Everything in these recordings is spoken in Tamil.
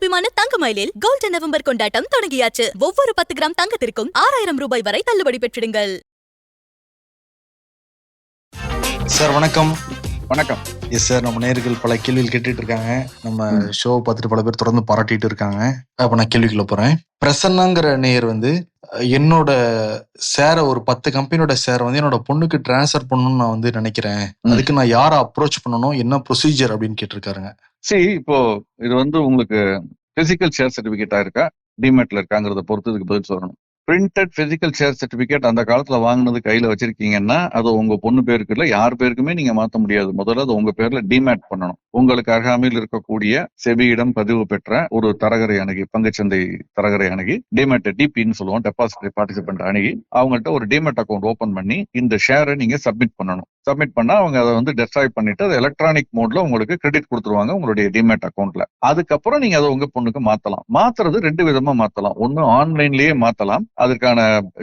மனிதாபிமான தங்க மயிலில் கோல்டன் நவம்பர் கொண்டாட்டம் தொடங்கியாச்சு. ஒவ்வொரு 10 கிராம் தங்கத்திற்கும் 6000 ரூபாய் வரை தள்ளுபடி பெற்றிடுங்கள். சார் வணக்கம். வணக்கம். எஸ் சார், நம்ம நேயர்கள் பல கேள்விகள் கேட்டுட்டு இருக்காங்க. நம்ம ஷோ பார்த்துட்டு பல பேர் தொடர்ந்து பாராட்டிட்டு இருக்காங்க. அப்ப நான் கேள்விக்குள்ள போறேன். பிரசன்னாங்கிற நேயர் என்னோட ஷேரை ஒரு 10 கம்பெனியோட ஷேரை என்னோட பொண்ணுக்கு டிரான்ஸ்ஃபர் பண்ணணும்னு நான் நினைக்கிறேன். அதுக்கு நான் யாரை அப்ரோச் பண்ணணும், என்ன ப்ரொசீஜர் அப்படின்னு கேட்டிருக்காருங்க. இப்போ இது உங்களுக்கு பிசிக்கல் ஷேர் சர்டிபிகேட்டா இருக்கா, டிமேட்ல இருக்காங்கிறத பொறுத்து இதுக்கு பதில் சொல்லணும். பிரிண்டட் பிசிக்கல் ஷேர் சர்டிபிகேட் அந்த காலத்துல வாங்கினது கையில வச்சிருக்கீங்கன்னா அது உங்க பொண்ணு பேருக்கு இல்ல, யார் பேருக்குமே நீங்க மாத்த முடியாது. முதல்ல அது உங்க பேர்ல டிமேட் பண்ணணும். உங்களுக்கு அருகாமையில் இருக்கக்கூடிய செபியிடம் பதிவு பெற்ற ஒரு தரகரை அணுகி, பங்குச்சந்தை தரகரை அணுகி, டிமேட் டிபின்னு சொல்லுவோம், டெபாசிட்டரி பார்ட்டிசிபென்ட் அணுகி அவங்கள்ட்ட ஒரு டிமேட் அக்கௌண்ட் ஓபன் பண்ணி இந்த ஷேரை நீங்க சப்மிட் பண்ணணும். சப்மிட் பண்ணா அவங்க அதை டெஸ்ட்ராய் பண்ணிட்டு அது எலக்ட்ரானிக் மோட்ல உங்களுக்கு கிரெடிட் கொடுத்துருவாங்க உங்களுடைய டிமேட் அக்கௌண்ட்ல. அதுக்கப்புறம் நீங்க அதை உங்க பொண்ணுக்கு மாத்தலாம். மாத்துறது 2 விதமா மாத்தலாம். ஒன்னு ஆன்லைன்லயே மாத்தலாம். அதுக்கான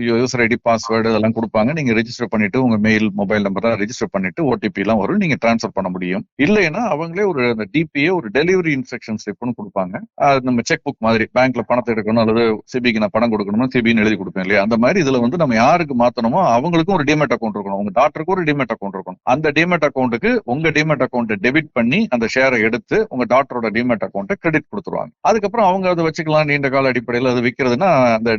யூசர் ஐடி, பாஸ்வேர்டு இதெல்லாம் கொடுப்பாங்க. நீங்க ரெஜிஸ்டர் பண்ணிட்டு உங்க மெயில், மொபைல் நம்பர் ரெஜிஸ்டர் பண்ணிட்டு ஓடிபி எல்லாம் வரும், நீங்க டிரான்ஸ்ஃபர் பண்ண முடியும். இல்லைன்னா அவங்களே ஒரு டிபிஏ ஒரு டெலிவரி இன்ஸ்ட்ரக்ஷன் ஸ்லிப்னு கொடுப்பாங்க. அது நம்ம செக் புக் மாதிரி பேங்க்ல பணத்தை எடுக்கணும் அல்லது சிபிக்கு நான் பணம் கொடுக்கணும், சிபின்னு எழுதி கொடுப்பேன் இல்லையா, அந்த மாதிரி இதுல நம்ம யாருக்கு மாத்தணுமோ அவங்களுக்கும் ஒரு டிமேட் அக்கௌண்ட் இருக்கணும். உங்க டாக்டருக்கு ஒரு டிமேட் அக்கௌண்ட் இருக்கணும். அந்த டிமேட் அக்கௌண்ட்டுக்கு உங்க டிமேட் அக்கௌண்ட் டெபிட் பண்ணி அந்த ஷேரை எடுத்து உங்க டாக்டரோட டிமேட் அக்கௌண்ட்டை கிரெடிட் கொடுத்துருவாங்க. அதுக்கப்புறம் அவங்க அதை வச்சுக்கலாம். நீண்ட கால அடிப்படையில் அது விற்கிறதுனா அந்த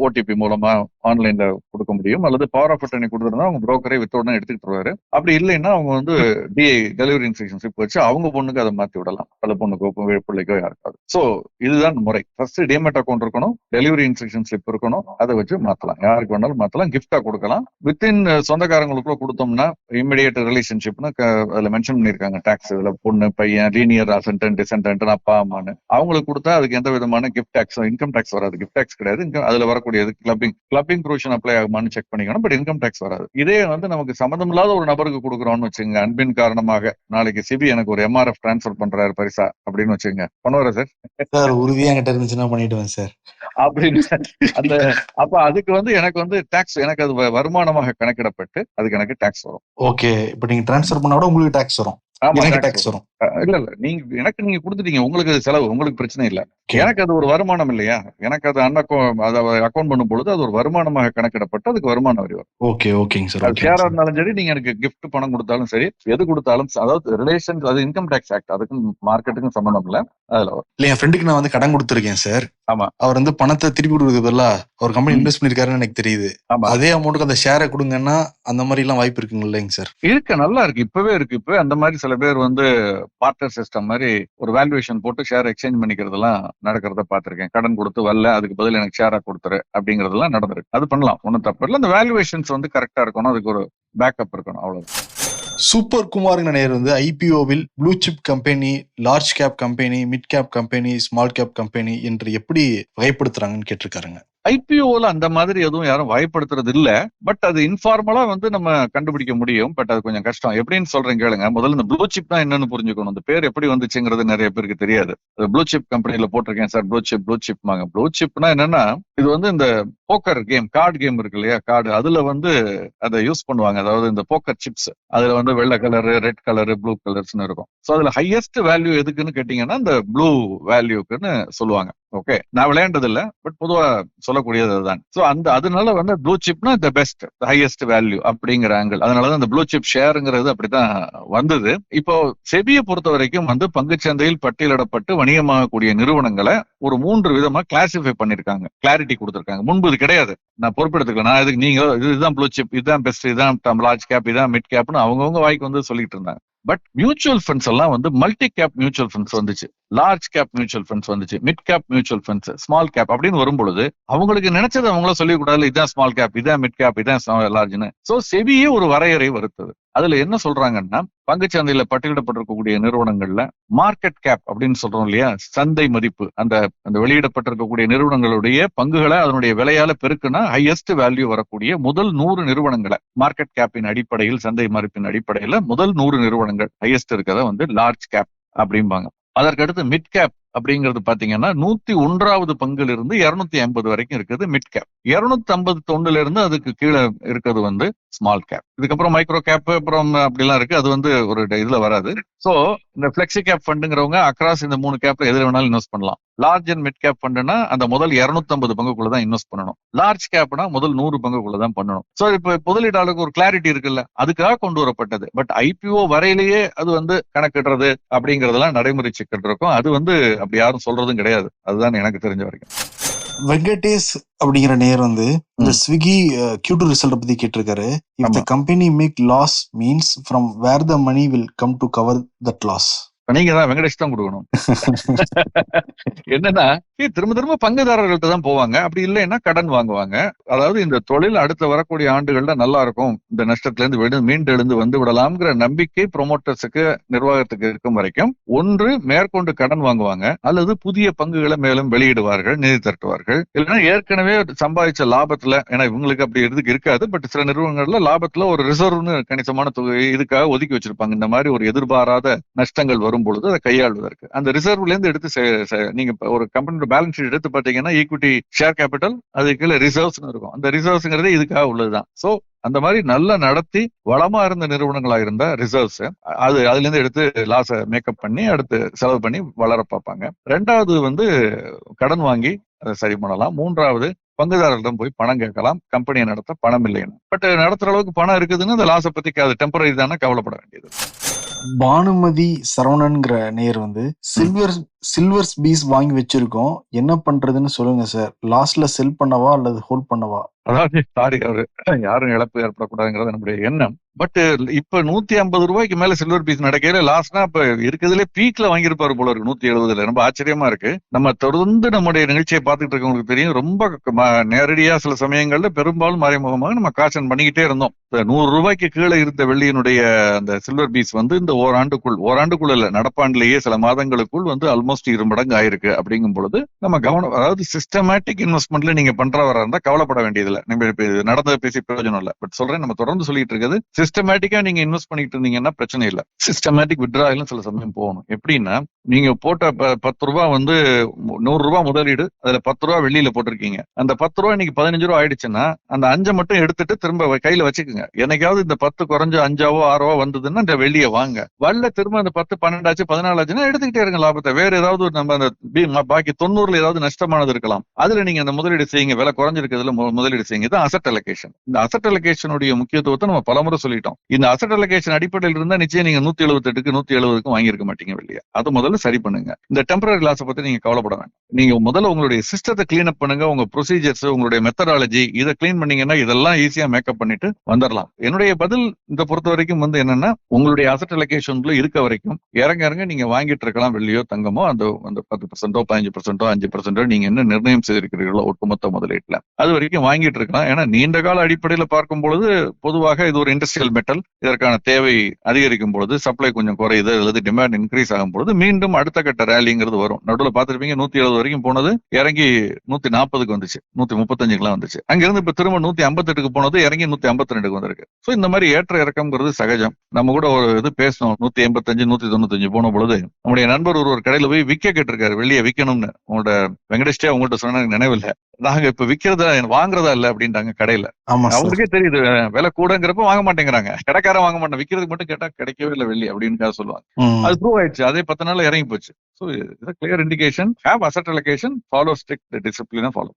ஓடிபி மூலமா ஆன்லைன்ல கொடுக்க முடியும். அல்லது பவர் ஆஃப் அட்டர்னி கொடுத்துருந்தா அவங்க புரோக்கரே வித் உடனே எடுத்துக்கிட்டு வருவாரு. அப்படி இல்லைன்னா அவங்க டிஐ டெலிவரி இன்ஸ்ட்ரக்ஷன்ஷிப் வச்சு அவங்க பொண்ணுக்கு அதை மாத்தி விடலாம். அந்த பொண்ணுக்கோ பிள்ளைக்கோ யாருக்காது. சோ இதுதான் முறை. ஃபர்ஸ்ட் டிமேட் அக்கௌண்ட் இருக்கணும், டெலிவரி இன்ஸ்ட்ரக்ஷன் ஸ்லிப் இருக்கணும். அதை வச்சு மாத்தலாம், யாருக்கு வேணாலும் மாத்தலாம். கிஃப்டா கொடுக்கலாம். வித்தின் சொந்தக்காரங்களுக்குள்ள கொடுத்தோம்னா இமிடியேட் ரிலேஷன்ஷிப்னு அதுல மென்ஷன் பண்ணிருக்காங்க. டாக்ஸ் இதுல பொண்ணு, பையன், லீனியர் அசெண்டன்ட், டிசெண்டன்ட், அப்பா அம்மான்னு அவங்களுக்கு கொடுத்தா அதுக்கு எந்த விதமான கிஃப்ட் டாக்ஸ், இன்கம் டாக்ஸ் வராது. கிஃப்ட் டாக்ஸ் கிடையாது. அதுல வரக்கூடியது கிளப்பிங் ப்ரொவிஷன் அப்ளை ஆகுமான்னு செக் பண்ணிக்கணும். பட் இன்கம் டாக்ஸ் வராது. இதே நமக்கு சம்மந்தம் இல்லாத ஒரு நபருக்கு கொடுக்குறோம்னு வச்சுங்க, அன்பின் காரணமாக நாளைக்கு சிபி எனக்கு ஒரு எம்ஆர்எஃப் டிரான்ஸ்பர் பண்றாரு பரிசா அப்படின்னு வச்சுங்க, பண்ணுவாரா சார்? சார் உறுதியா என்கிட்ட இருந்துச்சுன்னா பண்ணிடுவேன் சார் அப்படின்னு அப்ப அதுக்கு எனக்கு டாக்ஸ், எனக்கு அது வருமானமாக கணக்கிடப்பட்டு அதுக்கு எனக்கு டாக்ஸ் வரும். ஓகே, இப்ப நீங்க டிரான்ஸ்ஃபர் பண்ணா கூட உங்களுக்கு டாக்ஸ் வரும். டாக்ஸ் வரும். இல்ல நீங்க கொடுத்துட்டீங்க, உங்களுக்கு செலவு, உங்களுக்கு பிரச்சனை இல்ல. எனக்கு அது ஒரு வருமானம் இல்லையா, எனக்கு அது அக்கௌண்ட் பண்ணும் பொழுது அது ஒரு வருமானமாக கணக்கிடப்பட்டு அதுக்கு வருமான வரி வரும். ஓகே, ஓகேங்க சார். அது ஷேரா இருந்தாலும் சரி, நீங்க எனக்கு கிஃப்ட் பணம் கொடுத்தாலும் சரி, எது கொடுத்தாலும், அதாவது ரிலேஷன், அது இன்கம் டாக்ஸ் ஆக்ட், அதுக்கும் மார்க்கெட்டுக்கும் சம்பந்தம் இல்ல. அதுல இல்ல, என் ஃப்ரெண்டுக்கு நான் கடன் கொடுத்துருக்கேன் சார். ஆமா, அவர் பணத்தை திருப்பி கொடுக்குறது பதிலா ஒரு கம்பெனி இன்வெஸ்ட் பண்ணிருக்காருன்னு எனக்கு தெரியுது. அதே அமௌண்ட்டுக்கு அந்த ஷேரை கொடுங்கன்னா அந்த மாதிரி எல்லாம் வாய்ப்பு இருக்குங்க இல்லைங்க சார்? இருக்கு, நல்லா இருக்கு, இப்பவே இருக்கு. இப்பவே அந்த மாதிரி சில பேர் பார்ட்னர் சிஸ்டம் மாதிரி ஒரு வேல்யூவேஷன் போட்டு ஷேர் எக்ஸ்சேஞ்ச் பண்ணிக்கிறதெல்லாம் நடக்கிறத பாத்திருக்கேன். கடன் கொடுத்து வரல, அதுக்கு பதில் எனக்கு ஷேரா கொடுத்துரு அப்படிங்கறதெல்லாம் நடந்திருக்கு. அது பண்ணலாம், ஒன்னும் தப்பு இல்லை. அந்த வேல்யூவேஷன்ஸ் கரெக்டா இருக்கணும், அதுக்கு ஒரு பேக்கப் இருக்கணும், அவ்வளவு. சூப்பர் குமார்ங்கிற நேர் ஐபிஓவில் blue chip company, large cap company, mid cap company, small cap company என்று எப்படி வகைப்படுத்துறாங்கன்னு கேட்டிருக்காருங்க. ஐபிஓல அந்த மாதிரி எதுவும் யாரும் வகைப்படுத்துறது இல்ல. பட் அது இன்ஃபார்மலா நம்ம கண்டுபிடிக்க முடியும். பட் அது கொஞ்சம் கஷ்டம். எப்படின்னு சொல்றேன் கேளுங்க. முதல்ல இந்த ப்ளூ சிப்னா என்னன்னு புரிஞ்சுக்கணும். இந்த பேர் எப்படி வந்துச்சுங்கிறது நிறைய பேருக்கு தெரியாது. ப்ளூ சிப் கம்பெனில போட்டிருக்கேன் சார், ப்ளூ சிப்மாங்க. ப்ளூ சிப்னா என்னன்னா, இது இந்த போக்கர் கேம், கார்டு கேம் இருக்கு இல்லையா, கார்டு, அதுல அதை யூஸ் பண்ணுவாங்க. அதாவது இந்த போக்கர் சிப்ஸ், அதுல வெள்ளை கலரு, ரெட் கலரு, ப்ளூ கலர்ஸ்னு இருக்கும். சோ அதுல ஹையஸ்ட் வேல்யூ எதுக்குன்னு கேட்டீங்கன்னா இந்த ப்ளூ வேல்யூக்குன்னு சொல்லுவாங்க. ஓகே, நான் விளையாண்டது இல்ல, பட் பொதுவா சொல்லக்கூடியது அதுதான். சோ அதனால ப்ளூ சிப்னா த பெஸ்ட், ஹையஸ்ட் வேல்யூ அப்படிங்கிற ஆங்கிள். அதனாலதான் இந்த ப்ளூ சிப் ஷேருங்கிறது அப்படிதான் வந்தது. இப்போ செபியை பொறுத்த வரைக்கும் பங்குச்சந்தையில் பட்டியலிடப்பட்டு வணிகமாகக்கூடிய நிறுவனங்களை ஒரு 3 விதமா கிளாசிஃபை பண்ணிருக்காங்க, கிளாரிட்டி கொடுத்திருக்காங்க. முன்பு இது கிடையாது. நான் பொறுப்பெடுத்துக்கலாம். நான் இதுக்கு நீங்க இதுதான் ப்ளூ சிப், இதுதான் பெஸ்ட், இதுதான் லார்ஜ் கேப், இதுதான் மிட் கேப்னு அவங்கவுங்க வாய்க்கு சொல்லிட்டு இருந்தாங்க. பட் மியூச்சுவல் ஃபண்ட்ஸ் எல்லாம் மல்டி கேப் மியூச்சுவல் ஃபண்ட்ஸ் வந்துச்சு, லார்ஜ் கேப் மியூச்சுவல் ஃபண்ட்ஸ் வந்துச்சு, mid cap mutual funds, small cap அப்படின்னு வரும்பொழுது அவங்களுக்கு நினைச்சது அவங்கள சொல்லிக் கூடாது, இதான் ஸ்மால் கேப், இதான் மிட் கேப், இதான் லார்ஜ்னு. சோ செபியே ஒரு வரையறை வருத்தது. அதுல என்ன சொல்றாங்கன்னா, பங்குச்சந்தையில பட்டியலிடப்பட்டிருக்கக்கூடிய நிறுவனங்கள்ல மார்க்கெட் கேப் அப்படின்னு சொல்றோம் இல்லையா, சந்தை மதிப்பு, அந்த வெளியிடப்பட்டிருக்கக்கூடிய நிறுவனங்களுடைய பங்குகளை அதனுடைய விலையால பெருக்குனா ஹையஸ்ட் வேல்யூ வரக்கூடிய முதல் 100 நிறுவனங்களை மார்க்கெட் கேப்பின் அடிப்படையில், சந்தை மதிப்பின் அடிப்படையில முதல் 100 நிறுவனங்கள் ஹையஸ்ட் இருக்கிறத லார்ஜ் கேப் அப்படிம்பாங்க. அதற்கடுத்து மிட் கேப் அப்படிங்கிறது பாத்தீங்கன்னா 101வது பங்குல இருந்து 250 வரைக்கும் இருக்குது மிட் கேப். 251 இருந்து அதுக்கு கீழே இருக்கிறது வந்து ஸ்மால் கேப். இதுக்கப்புறம் மைக்ரோ கேப் அப்புறம் அப்படிலாம் இருக்கு. அது வந்து ஒரு இதுல வராது. சோ இந்த பிளெக்சி கேப் ஃபண்டுங்கிறவங்க அக்ராஸ் இந்த 3 கேப்ல எதுல வேணாலும் இன்வெஸ்ட் பண்ணலாம். லார்ஜ் அண்ட் மிட் கேப் ஃபண்டுனா அந்த முதல் 250 பங்குக்குள்ள தான் இன்வெஸ்ட் பண்ணணும். லார்ஜ் கேப்னா முதல் 100 பங்குக்குள்ள தான் பண்ணணும். சோ இப்ப முதலீட்டாளருக்கு ஒரு கிளாரிட்டி இருக்குல்ல, அதுக்காக கொண்டு வரப்பட்டது. பட் ஐபிஓ வரையிலேயே அது வந்து கணக்கிடுறது அப்படிங்கறதெல்லாம் நடைமுறை சிக்கல் இருக்கும். அது வந்து அப்படி யாரும் சொல்றதும் கிடையாது. அதுதான் எனக்கு தெரிஞ்ச வரைக்கும். வெங்கடேஷ் அப்படிங்கிற நேர் வந்து இந்த ஸ்விக்கி Q2 ரிசல்ட் பத்தி கேட்டிருக்காரு. If the company make loss means from where the money will come to cover that loss. நீங்க தான் வெங்கடேஷ் தான் கொடுக்கணும். என்னன்னா திரும்ப திரும்ப பங்குதாரர்கள்ட்ட தான் போவாங்க. அப்படி இல்லைன்னா கடன் வாங்குவாங்க. அதாவது இந்த தொழில் அடுத்த வரக்கூடிய ஆண்டுகள்ல நல்லா இருக்கும், இந்த நஷ்டத்துல இருந்து மீண்டு எழுந்து வந்து விடலாம்ங்கிற நம்பிக்கை ப்ரொமோட்டர்ஸுக்கு நிர்வாகத்துக்கு இருக்கும் வரைக்கும் ஒன்று மேற்கொண்டு கடன் வாங்குவாங்க, அல்லது புதிய பங்குகளை மேலும் வெளியிடுவார்கள், நிதி திரட்டுவார்கள். இல்லைன்னா ஏற்கனவே சம்பாதிச்ச லாபத்துல, ஏன்னா இவங்களுக்கு அப்படி இருக்காது, பட் சில நிறுவனங்கள்ல லாபத்துல ஒரு ரிசர்வ்னு கணிசமான தொகை இதுக்காக ஒதுக்கி வச்சிருப்பாங்க. இந்த மாதிரி ஒரு எதிர்பாராத நஷ்டங்கள் வரும் பொழுது அதை கையாளுவதற்கு அந்த ரிசர்வ்ல இருந்து எடுத்து நீங்க ஒரு கம்பெனியோட பேலன்ஸ் ஷீட் எடுத்து பாத்தீங்கன்னா ஈக்விட்டி ஷேர் கேபிட்டல் அது கீழே ரிசர்வ்ஸ் இருக்கும். அந்த ரிசர்வ்ஸ்ங்கிறது இதுக்காக உள்ளதுதான். சோ அந்த மாதிரி நல்லா நடத்தி வளமா இருந்த நிறுவனங்களா இருந்தா ரிசர்வ்ஸ் அதுல இருந்து எடுத்து லாஸ மேக்கப் பண்ணி அடுத்து செலவு பண்ணி வளர பார்ப்பாங்க. ரெண்டாவது வந்து கடன் வாங்கி அதை சரி பண்ணலாம். மூன்றாவது பங்குதாரர்களிடம் போய் பணம் கேட்கலாம், கம்பெனியை நடத்த பணம் இல்லைன்னு. பட் நடத்துற அளவுக்கு பணம் இருக்குதுன்னு அந்த லாஸை பத்தி அது டெம்பரரி தானே, கவலைப்பட வேண்டியது. பானுமதி சரவணன்கிற நேர் வந்து சில்வர் பீஸ் வாங்கி வச்சிருக்கோம், என்ன பண்றதுன்னு சொல்லுங்க சார். லாஸ்ட்ல செல் பண்ணவா அல்லது ஹோல்ட் பண்ணவா? அதாவது சாரி, அவரு யாரும் இழப்பு ஏற்படக்கூடாதுங்கிறது நம்முடைய எண்ணம். பட் இப்ப 150 ரூபாய்க்கு மேல சில்வர் பீஸ் நடக்கையில லாஸ்ட்னா இப்ப இருக்கிறதுல பீக்ல வாங்கியிருப்பாரு போல இருக்கு 170. ரொம்ப ஆச்சரியமா இருக்கு. நம்ம தொடர்ந்து நம்முடைய நிகழ்ச்சியை பார்த்துட்டு இருக்கவங்களுக்கு தெரியும், ரொம்ப நேரடியா சில சமயங்கள்ல பெரும்பாலும் மறைமுகமாக நம்ம காஷன் பண்ணிக்கிட்டே இருந்தோம். 100 ரூபாய்க்கு கீழே இருந்த வெள்ளியினுடைய அந்த சில்வர் பீஸ் வந்து இந்த ஓராண்டுக்குள் இல்ல, நடப்பாண்டிலேயே சில மாதங்களுக்குள் வந்து ஆல்மோஸ்ட் 2 மடங்கு ஆயிருக்கு. அப்படிங்கும் பொழுது நம்ம கவனம், அதாவது சிஸ்டமேட்டிக் இன்வெஸ்ட்மெண்ட்ல நீங்க பண்றவரா இருந்தா கவலைப்பட வேண்டியதில்லை. நம்ம நடந்ததை பேசி பிரயோஜனம் இல்ல. பட் சொல்றேன், நம்ம தொடர்ந்து சொல்லிட்டு இருக்கிறது சிஸ்டமேட்டிக்கா நீங்க இன்வெஸ்ட் பண்ணிட்டு இருந்தீங்கன்னா பிரச்சனை இல்ல. சிஸ்டமேட்டிக் வித்ட்ராயலும் சில சமயம் போகணும். எப்படின்னா, நீங்க போட்ட 10 ரூபாய் வந்து 100 ரூபாய் முதலீடு, அதுல 10 ரூபாய் வெள்ளியில போட்டிருக்கீங்க. அந்த 10 ரூபாய் இன்னைக்கு 15 ரூபாய் ஆயிடுச்சுன்னா அந்த 5 மட்டும் எடுத்துட்டு திரும்ப கையில வச்சுக்கோங்க. என்னைக்காவது இந்த 10 குறைஞ்சு 5 6 வந்ததுன்னா இந்த வெள்ளியை வாங்க. வரல திரும்ப அந்த 10 12 ஆச்சு 14 ஆச்சுன்னா எடுத்துக்கிட்டே இருங்க லாபத்தை. வேற ஏதாவது நம்ம அந்த பாக்கி 90ல ஏதாவது நஷ்டமானது இருக்கலாம், அதுல நீங்க அந்த முதலீடு செய்யுங்க. விலை குறைஞ்சிருக்கிறதுல முதலீடு செய்யுங்க. இது அசெட் அலோகேஷன். இந்த அசெட் அலோகேஷனுடைய முக்கியத்துவத்தை நம்ம பலமுறை சொல்லிட்டோம். இந்த அசெட் அலோகேஷன் அடிப்படையில் இருந்தா நிச்சயம் நீங்க 178க்கு 170க்கும் வாங்கியிருக்க மாட்டீங்க வெளியே. அது முதல்ல சரி பண்ணுங்க. இந்த டெம்பரரி லாஸை பத்தி நீங்க கவலைப்பட வேண்டாம். நீங்க முதல்ல உங்களுடைய சிஸ்டத்தை கிளீன் அப் பண்ணுங்க. உங்க ப்ரொசீஜர்ஸ், உங்களுடைய மெத்தடாலஜி இதை கிளீன் பண்ணீங்கன்னா இதெல்லாம் ஈஸியா மேக்கப் பண்ணிட்டு வந்துடலாம். என்னுடைய பதில் இந்த பொறுத்த வரைக்கும் வந்து என்னன்னா, உங்களுடைய அசெட் அலோகேஷன்ல இருக்க வரைக்கும் இறங்க நீங்க வாங்கிட்டு இருக்கலாம் வெள்ளியோ தங்கமோ. அந்த 10% 15% 5% நீங்க என்ன நிர்ணயம் செய்திருக்கிறீர்களோ ஒட்டுமொத்த முதலீட்டுல அது வரைக்கும் வாங்கிட்டு இருக்கலாம். ஏன்னா நீண்ட கால அடிப்படையில் பார்க்கும் பொழுது பொதுவாக இது ஒரு இண்டஸ்ட்ரியல் மெட்டல். இதற்கான தேவை அதிகரிக்கும் பொழுது சப்ளை கொஞ்சம் குறையுது அல்லது டிமாண்ட் இன்க்ரீஸ் ஆகும் பொழுது மீண்டும் அடுத்த கட்ட ரேலிங்கிறது வரும். நடுவில் பார்த்திருப்பீங்க 170 வரைக்கும் போனது, இறங்கி 140க்கு வந்துச்சு, 135க்குலாம் வந்துச்சு. அங்கிருந்து இப்ப திரும்ப 158க்கு போனது, இறங்கி 152க்கு வந்திருக்கு. சோ இந்த மாதிரி ஏற்ற இறக்கம்ங்கிறது சகஜம். நம்ம கூட ஒரு இது பேசணும், 185 195 போன பொழுது நம்முடைய நண்பர் ஒரு கடையில போய் விக்க கேட்டிருக்காரு, வெளியே விற்கணும்னு. உங்களோட வெங்கடேஷ்டே உங்கள்கிட்ட சொன்ன நினைவில்லை, நாங்க இப்ப விக்கிறதா வாங்குறதா இல்ல அப்படின்ட்டாங்க கடையில. அவங்களுக்கே தெரியுது விலை கூடங்கிறப்ப வாங்க மாட்டேங்கிறாங்க. கடைக்காரன் வாங்க மாட்டேன், விக்கிறதுக்கு மட்டும் கேட்டா கிடைக்கவே இல்லை வெள்ளி அப்படின்னு சொல்லுவாங்க. அது ப்ரூவ் ஆயிடுச்சு. அதே 10 நாள்ல இறங்கி போச்சு. So இது clear indication. Have asset allocation, follow strict டிசிப்ளினா ஃபாலோ.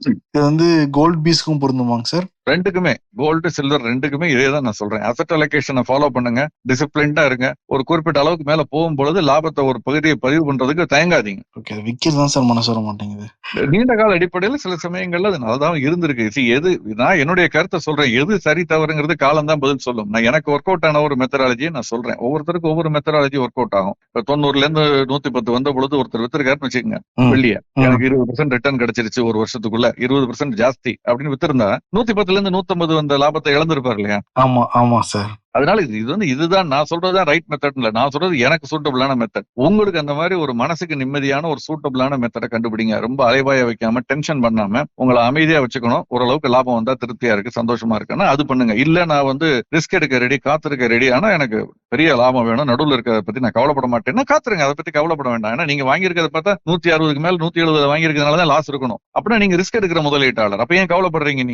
இது வந்து கோல்ட் பீஸ்க்கும் பொருந்துமாங்க சார்? ரெண்டுக்குமே, கோல்டு சில்வர் ரெண்டுக்குமே இதே தான் நான் சொல்றேன். அசெட் அலோகேஷனை ஃபாலோ பண்ணுங்க, டிசிப்ளின்டா இருங்க. ஒரு குறிப்பிட்ட அளவுக்கு மேல போகும்பொழுது லாபத்தை ஒரு பகுதியை பதிவு பண்றதுக்கு தயங்காதீங்க. விக்கிறதான் சார் மனசு வர மாட்டேங்குது. நீண்ட கால அடிப்படையில் சில சமயங்கள்ல அது நல்லதான் இருந்திருக்கு. எது நான் என்னுடைய கருத்தை சொல்றேன், எது சரி தவறுங்கிறது காலம் தான் பதில் சொல்லும். நான் எனக்கு ஒர்க் அவுட் ஆன ஒரு மெத்தடாலஜியை நான் சொல்றேன். ஒவ்வொருத்தருக்கும் ஒவ்வொரு மெத்தடாலஜி ஒர்க் அவுட் ஆகும். இப்ப 90ல இருந்து 110 வந்த பொழுது ஒருத்தர் வித்திருக்காருன்னு வச்சுக்கோங்க வெள்ளிய, எனக்கு 20% ரிட்டர்ன் கிடைச்சிருச்சு ஒரு வருஷத்துக்குள்ள, 20% ஜாஸ்தி அப்படின்னு வித்திருந்தா 110ல இருந்து 150 வந்த லாபத்தை இழந்திருப்பாரு இல்லையா? ஆமா ஆமா சார். அதனால இதுதான் நான் சொல்றதுதான் ரைட் மெத்தட் இல்ல, நான் சொல்றது எனக்கு சூட்டபிளான மெத்தட். உங்களுக்கு அந்த மாதிரி ஒரு மனசுக்கு நிம்மதியான ஒரு சூட்டபிளான மெத்தடை கண்டுபிடிங்க. ரொம்ப அலைபாய வைக்காம டென்ஷன் பண்ணாம உங்களை அமைதியா வச்சுக்கணும். ஓரளவுக்கு லாபம் வந்தா திருப்தியா இருக்கு, சந்தோஷமா இருக்குன்னா அது பண்ணுங்க. இல்ல நான் ரிஸ்க் எடுக்க ரெடி, காத்திருக்க ரெடி, ஆனா எனக்கு பெரிய லாபம் வேணும், நடுவில் இருக்கிறத பத்தி நான் கவலைப்பட மாட்டேன்னா காத்துருங்க, அதை பத்தி கவலைப்பட வேண்டாம். ஏன்னா நீங்க வாங்கியிருக்கிறத பார்த்தா 160க்கு மேல 170 வாங்கியிருக்கிறதுனாலதான் லாஸ் இருக்கணும். அப்படின்னா நீங்க ரிஸ்க் எடுக்கிற முதலீட்டாளர். அப்ப ஏன் கவலைப்படுறீங்க?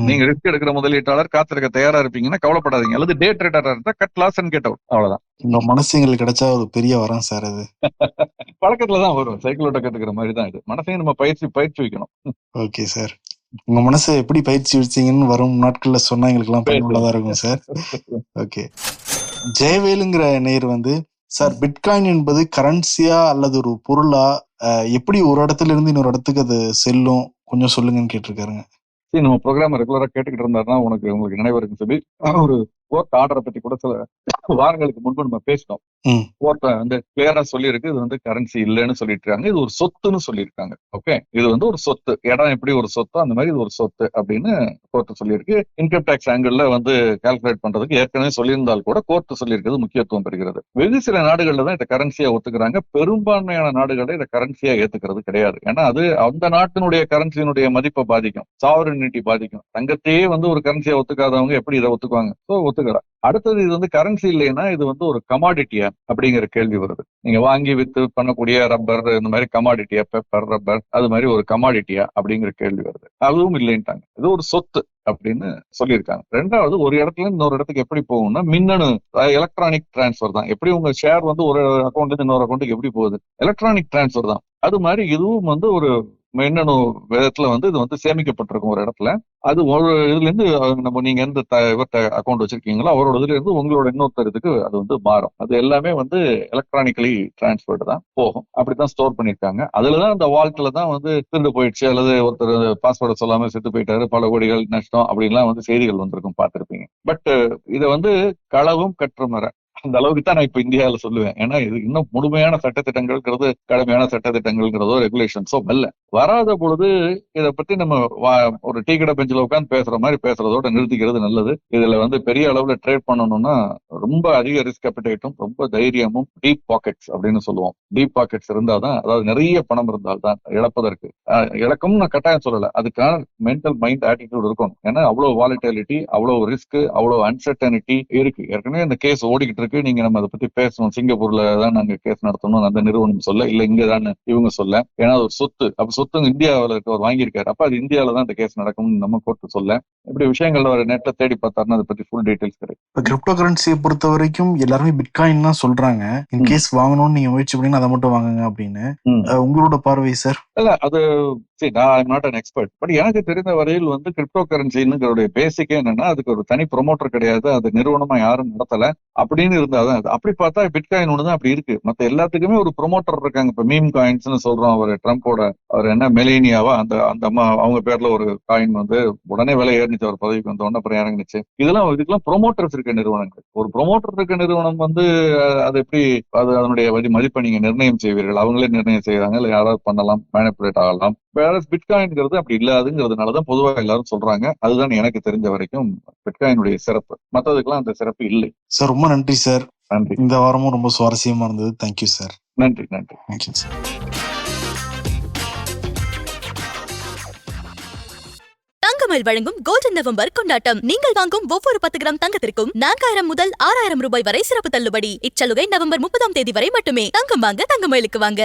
நீங்க ரிஸ்க் எடுக்கிற முதலீட்டாளர் காத்திருக்க தயாரா இருப்பீங்கன்னா கவலைப்படாதீங்க. அல்லது டே ட்ரேடரா இருந்தா cut loss and get out, அவ்வளவுதான். உங்க மனசு எங்களுக்கு கிடைச்சா ஒரு பெரிய வரம் சார். அது பழக்கத்துலதான் வரும், சைக்கிளோட்ட கத்துக்கிற மாதிரி தான் இது. மனசையும் நம்ம பயிற்சி வைக்கணும். ஓகே சார், உங்க மனசை எப்படி பயிற்சி வச்சீங்கன்னு வரும் நாட்கள்ல சொன்னா எங்களுக்கு எல்லாம் பயனுள்ளதா இருக்கும் சார். ஓகே, ஜெயவேலுங்கிற நேயர் சார், பிட்காயின் என்பது கரன்சியா அல்லது ஒரு பொருளா, எப்படி ஒரு இடத்துல இருந்து இன்னொரு இடத்துக்கு அது செல்லும், கொஞ்சம் சொல்லுங்கன்னு கேட்டிருக்காருங்க. நம்ம ப்ரோக்ராம் ரெகுலரா கேட்டுக்கிட்டு இருந்தாருன்னா உங்களுக்கு நினைவு இருக்குன்னு சொல்லி ஒரு கோர்ட் ஆர்டரை பத்தி கூட சில வாரங்களுக்கு முன்பு நம்ம பேசினோம். கோர்ட் கிளியரா சொல்லியிருக்கு, இது கரன்சி இல்லைன்னு சொல்லிட்டு இருக்காங்க, இது ஒரு சொத்துன்னு சொல்லியிருக்காங்க. ஓகே, இது ஒரு சொத்து, இடம் எப்படி ஒரு சொத்தோ அந்த மாதிரி இது ஒரு சொத்து அப்படின்னு கோர்ட் சொல்லியிருக்கு. இன்கம் டேக்ஸ் ஆங்கிள் கால்குலேட் பண்றதுக்கு ஏற்கனவே சொல்லியிருந்தால் கூட கோர்ட் சொல்லியிருக்கிறது முக்கியத்துவம் பெறுகிறது. வெகு சில நாடுகள்ல தான் இதை கரன்சியா ஒத்துக்கிறாங்க, பெரும்பான்மையான நாடுகள்ல இதை கரன்சியா ஏத்துக்கிறது கிடையாது. ஏன்னா அது அந்த நாட்டினுடைய கரன்சியினுடைய மதிப்பை பாதிக்கும், சாவரனிட்டி பாதிக்கும். தங்கத்தையே ஒரு கரன்சியா ஒத்துக்காதவங்க எப்படி இதை ஒத்துக்குவாங்க? அடுத்தது இது கரன்சி இல்லைன்னா இது ஒரு கமாடிட்டியா அப்படிங்கிற கேள்வி வருது. நீங்க வாங்கி வித்து பண்ணக்கூடிய ரப்பர், இந்த மாதிரி கமாடிட்டியா, பெப்பர், ரப்பர், அது மாதிரி ஒரு கமாடிட்டியா அப்படிங்கிற கேள்வி வருது. அதுவும் இல்லைன்ட்டாங்க, இது ஒரு சொத்து அப்படின்னு சொல்லியிருக்காங்க. ரெண்டாவது, ஒரு இடத்துல இன்னொரு இடத்துக்கு எப்படி போகும்னா மின்னணு எலக்ட்ரானிக் டிரான்ஸ்பர் தான். எப்படி உங்க ஷேர் ஒரு அக்கௌண்ட் இன்னொரு அக்கௌண்ட்டுக்கு எப்படி போகுது, எலக்ட்ரானிக் டிரான்ஸ்பர் தான். அது மாதிரி இதுவும் ஒரு மின்னணு விதத்துல இது சேமிக்கப்பட்டிருக்கும் ஒரு இடத்துல. அது ஒரு இதுல இருந்து நீங்க எந்த இவர்கிட்ட அக்கௌண்ட் வச்சிருக்கீங்களோ அவரோட இதுல இருந்து உங்களோட இன்னொருத்தருக்கு அது மாறும். அது எல்லாமே எலக்ட்ரானிக்கலி டிரான்ஸ்பர்டு தான் போகும். அப்படித்தான் ஸ்டோர் பண்ணிருக்காங்க. அதுலதான் அந்த வால்ட்ல தான் திருடு போயிடுச்சு, அல்லது ஒருத்தர் பாஸ்வேர்டை சொல்லாம செத்து போயிட்டாரு, பல கோடிகள் நஷ்டம் அப்படின்லாம் செய்திகள் வந்திருக்கும், பார்த்திருப்பீங்க. பட் இதை களவும் கற்றுமர அந்த அளவுக்கு தான் நான் இப்ப இந்தியாவில சொல்லுவேன். ஏன்னா இது இன்னும் முழுமையான சட்டத்திட்டங்கள்ங்கிறது, கடுமையான சட்டத்திட்டங்கள்ங்கிறதோ ரெகுலேஷன்ஸோ அல்ல. வராத பொழுது இதை பத்தி நம்ம ஒரு டீ கடை பெஞ்சில் உட்காந்து பேசுற மாதிரி பேசுறதோட நிறுத்திக்கிறது நல்லது. இதுல பெரிய அளவுல ட்ரேட் பண்ணணும்னா ரொம்ப அதிக ரிஸ்க் அப்பிடைட்டும், ரொம்ப தைரியமும், டீப் பாக்கெட்ஸ் அப்படின்னு சொல்லுவோம். டீப் பாக்கெட்ஸ் இருந்தால்தான், அதாவது நிறைய பணம் இருந்தால்தான் இழப்பதற்கு, இழக்கும் நான் கட்டாயம் சொல்லல, அதுக்கான மென்டல் மைண்ட் ஆட்டிடியூட் இருக்கணும். ஏன்னா அவ்வளவு வாலிட்டிலிட்டி, அவ்வளவு ரிஸ்க், அவ்வளவு அன்சர்டனிட்டி இருக்கு. ஏற்கனவே இந்த கேஸ் ஓடிக்கிட்டு இருக்கு. நீங்க நம்ம அதை பத்தி பேசணும். சிங்கப்பூர்ல தான் நாங்க கேஸ் நடத்தணும், அந்த நிறுவனம் சொல்ல, இல்ல இங்கதான் இவங்க சொல்ல. ஏன்னா ஒரு சொத்து, அப்ப சொத்து இந்தியாவில இருக்கவர் வாங்கியிருக்காரு, அப்ப அது இந்தியாவில தான் இந்த கேஸ் நடக்கும்னு நம்ம கோர்ட்டு சொல்ல. இப்படி விஷயங்கள் ஒரு நெட்ல தேடி பார்த்தாருன்னா அதை பத்தி ஃபுல் டீடைல்ஸ் கிடைக்கும். இப்போ கிரிப்டோ கரன்சியை பொறுத்த வரைக்கும் எல்லாருமே பிட்காயின் தான் சொல்றாங்க. இன் கேஸ் வாங்கணும்னு நீங்க முயற்சி பண்ணி அதை மட்டும் வாங்குங்க அப்படின்னு. உங்களோட பார்வை சார்? இல்ல, அது நான் நாட் அன் எக்ஸ்பர்ட். பட் எனக்கு தெரிந்த வரையில் கிரிப்டோ கரன்சின்னு பேசிக்கே என்னன்னா அதுக்கு ஒரு தனி ப்ரொமோட்டர் கிடையாது, அது நிறுவனமா யாரும் நடத்தல அப்படின்னு இருந்தாதான் அது. அப்படி பார்த்தா பிட்காயின் ஒண்ணுதான் அப்படி இருக்கு. மத்த எல்லாத்துக்குமே ஒரு ப்ரொமோட்டர் இருக்காங்க. இப்ப மீம் காயின்ஸ்னு சொல்றோம், அவர் ட்ரம்போட அவர் என்ன மெலேனியாவா அந்த அம்மா, அவங்க பேர்ல ஒரு காயின் உடனே விலை ஏறிச்சு, அவர் பதவிக்கு வந்த உடனே அப்புறம் இறங்குச்சு. இதுக்கெல்லாம் ப்ரொமோட்டர்ஸ் இருக்க நிறுவனங்கள். ஒரு ப்ரொமோட்டர் இருக்க நிறுவனம் அது எப்படி அதனுடைய மதிப்பை நீங்க நிர்ணயம் செய்வீர்கள்? அவங்களே நிர்ணயம் செய்யறாங்க, இல்ல யாராவது பண்ணலாம், மேனிபுலேட் ஆகலாம். வேற பிட்காயின்ங்கிறது அப்படி இல்லாதுங்கிறதுனாலதான் பொதுவாக எல்லாரும் சொல்றாங்க. அதுதான் எனக்கு தெரிஞ்ச வரைக்கும் பிட்காயினுடைய சிறப்பு. மற்றதுக்கெல்லாம் அந்த சிறப்பு இல்லை சார். ரொம்ப நன்றி சார். நன்றி. இந்த வாரமும் ரொம்ப சுவாரஸ்யமா இருந்தது. Thank you sir. நன்றி. Thank you sir. தங்கமயில் வழங்கும் கோல்டன் நவம்பர் கொண்டாட்டம். நீங்கள் வாங்கும் ஒவ்வொரு 10 கிராம் தங்கத்திற்கும் 4000 முதல் 6000 ரூபாய் வரை சிறப்பு தள்ளுபடி. இச்சலுகை நவம்பர் 30ஆம் தேதி வரை மட்டுமே. தங்கம் வாங்க தங்கமயிலுக்கு வாங்க.